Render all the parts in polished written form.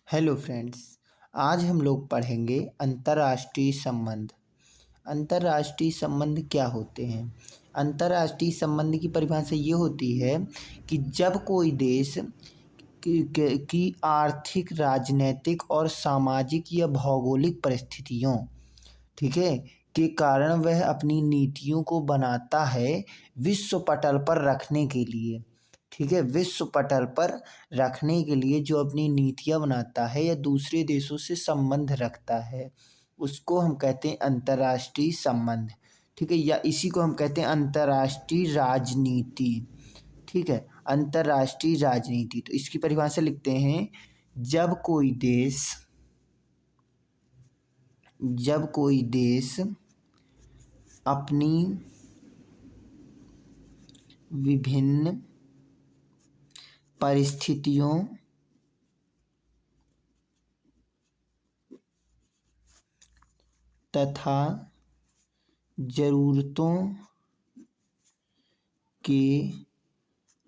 Hello friends. आज हम लोग पढ़ेंगे अंतर्राष्ट्रीय संबंध। अंतर्राष्ट्रीय संबंध क्या होते हैं? अंतर्राष्ट्रीय संबंध की परिभाषा ये होती है कि जब कोई देश की आर्थिक, राजनैतिक और सामाजिक या भौगोलिक परिस्थितियों, ठीक है, के कारण वह अपनी नीतियों को बनाता है विश्व पटल पर रखने के लिए। ठीक है, विश्व पटल पर रखने के लिए जो अपनी नीतियाँ बनाता है या दूसरे देशों से संबंध रखता है, उसको हम कहते हैं अंतर्राष्ट्रीय संबंध। ठीक है, या इसी को हम कहते हैं अंतर्राष्ट्रीय राजनीति। ठीक है, अंतर्राष्ट्रीय राजनीति। तो इसकी परिभाषा लिखते हैं, जब कोई देश अपनी विभिन्न परिस्थितियों तथा ज़रूरतों के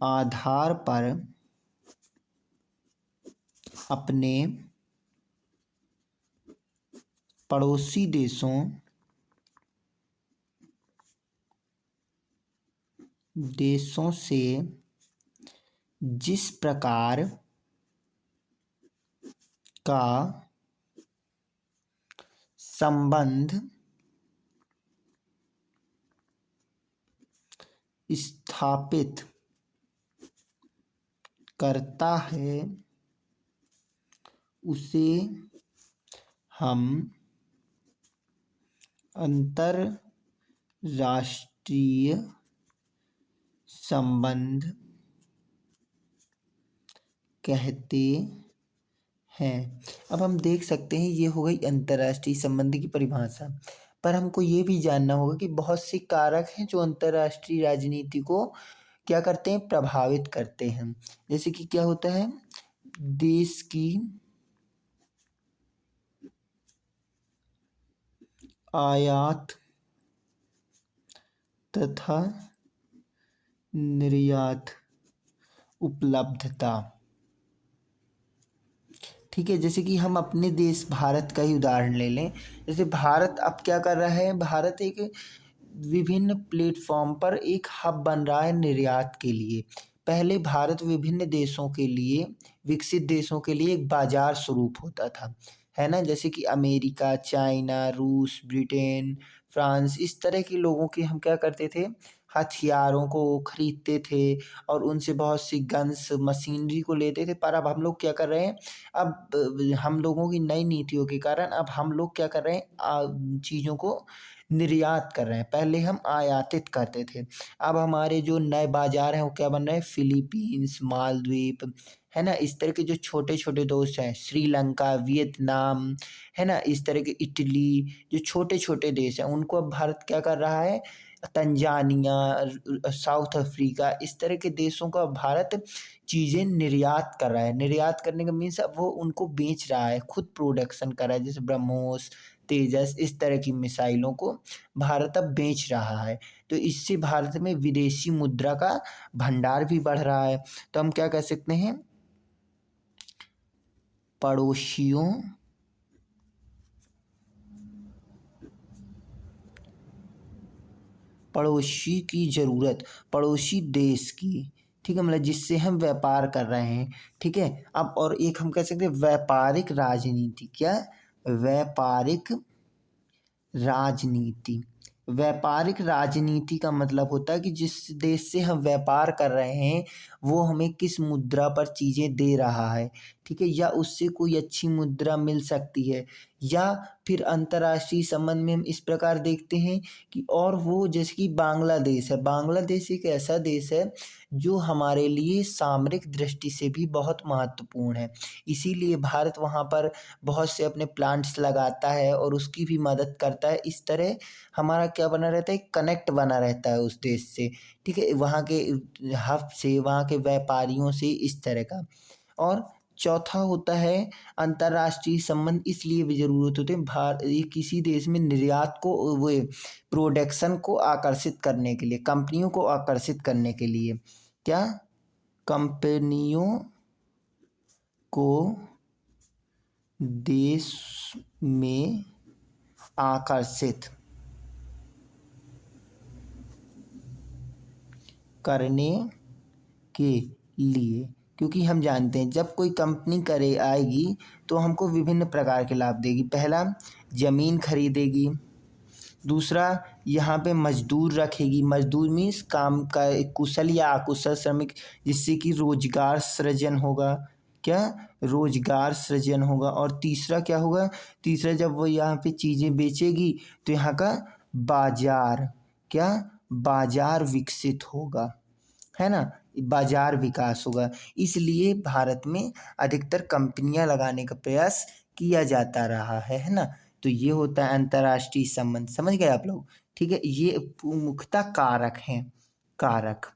आधार पर अपने पड़ोसी देशों से जिस प्रकार का संबंध स्थापित करता है, उसे हम अंतर्राष्ट्रीय संबंध कहते हैं। अब हम देख सकते हैं, ये हो गई अंतर्राष्ट्रीय संबंध की परिभाषा। पर हमको ये भी जानना होगा कि बहुत से कारक हैं जो अंतर्राष्ट्रीय राजनीति को क्या करते हैं, प्रभावित करते हैं। जैसे कि क्या होता है, देश की आयात तथा निर्यात उपलब्धता। ठीक है, जैसे कि हम अपने देश भारत का ही उदाहरण ले लें। जैसे भारत अब क्या कर रहा है, भारत एक विभिन्न प्लेटफॉर्म पर एक हब बन रहा है निर्यात के लिए। पहले भारत विभिन्न देशों के लिए, विकसित देशों के लिए एक बाजार स्वरूप होता था, है ना। जैसे कि अमेरिका, चाइना, रूस, ब्रिटेन, फ्रांस, इस तरह के लोगों के हम क्या करते थे, हथियारों को खरीदते थे और उनसे बहुत सी गन्स, मशीनरी को लेते थे। पर अब हम लोग क्या कर रहे हैं, अब हम लोगों की नई नीतियों के कारण अब हम लोग क्या कर रहे हैं, चीज़ों को निर्यात कर रहे हैं। पहले हम आयातित करते थे। अब हमारे जो नए बाजार हैं वो क्या बन रहे हैं, फिलीपींस, मालदीव, है ना। इस तरह के जो छोटे छोटे देश हैं, श्रीलंका, वियतनाम, है ना, इस तरह के इटली, जो छोटे छोटे देश हैं, उनको अब भारत क्या कर रहा है, तंजानिया, साउथ अफ्रीका, इस तरह के देशों का भारत चीज़ें निर्यात कर रहा है। निर्यात करने का मीन्स अब वो उनको बेच रहा है, खुद प्रोडक्शन कर रहा है। जैसे ब्रह्मोस, तेजस, इस तरह की मिसाइलों को भारत अब बेच रहा है। तो इससे भारत में विदेशी मुद्रा का भंडार भी बढ़ रहा है। तो हम क्या कह सकते हैं, पड़ोसियों पड़ोसी की ज़रूरत, पड़ोसी देश की, ठीक है, मतलब जिससे हम व्यापार कर रहे हैं। ठीक है, अब और एक हम कह सकते हैं व्यापारिक राजनीति। क्या? व्यापारिक राजनीति। व्यापारिक राजनीति का मतलब होता है कि जिस देश से हम व्यापार कर रहे हैं वो हमें किस मुद्रा पर चीज़ें दे रहा है, ठीक है, या उससे कोई अच्छी मुद्रा मिल सकती है। या फिर अंतर्राष्ट्रीय संबंध में हम इस प्रकार देखते हैं कि, और वो जैसे कि बांग्लादेश है। बांग्लादेश एक ऐसा देश है जो हमारे लिए सामरिक दृष्टि से भी बहुत महत्वपूर्ण है। इसीलिए भारत वहाँ पर बहुत से अपने प्लांट्स लगाता है और उसकी भी मदद करता है। इस तरह हमारा क्या बना रहता है, कनेक्ट बना रहता है उस देश से, ठीक है, वहाँ के हब से, वहाँ के व्यापारियों से, इस तरह का। और चौथा होता है अंतर्राष्ट्रीय संबंध इसलिए भी ज़रूरत होते हैं, ये किसी देश में निर्यात को, वो प्रोडक्शन को आकर्षित करने के लिए, कंपनियों को आकर्षित करने के लिए। क्या? कंपनियों को देश में आकर्षित करने के लिए, क्योंकि हम जानते हैं जब कोई कंपनी करे आएगी तो हमको विभिन्न प्रकार के लाभ देगी। पहला, ज़मीन खरीदेगी। दूसरा, यहाँ पे मजदूर रखेगी। मजदूर मीन्स काम का एक कुशल या अकुशल श्रमिक, जिससे कि रोजगार सृजन होगा। क्या? रोजगार सृजन होगा। और तीसरा क्या होगा? तीसरा, जब वो यहाँ पे चीज़ें बेचेगी तो यहाँ का बाजार, क्या? बाजार विकसित होगा, है ना? बाजार विकास होगा। इसलिए भारत में अधिकतर कंपनियां लगाने का प्रयास किया जाता रहा है ना? तो ये होता है अंतर्राष्ट्रीय संबंध। समझ गए आप लोग? ठीक है, ये मुख्यतः कारक हैं, कारक,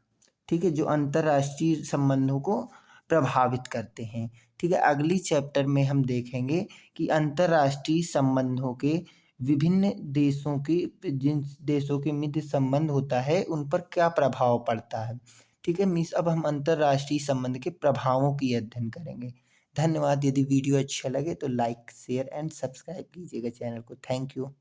ठीक है, जो अंतर्राष्ट्रीय संबंधों को प्रभावित करते हैं। ठीक है, अगली चैप्टर में हम देखेंगे कि अंतर्राष्ट्रीय संबंधों के विभिन्न देशों के, जिन देशों के मध्य संबंध होता है उन पर क्या प्रभाव पड़ता है। ठीक है मीन्स अब हम अंतर्राष्ट्रीय संबंध के प्रभावों की अध्ययन करेंगे। धन्यवाद। यदि वीडियो अच्छा लगे तो लाइक शेयर एंड सब्सक्राइब कीजिएगा चैनल को। Thank you.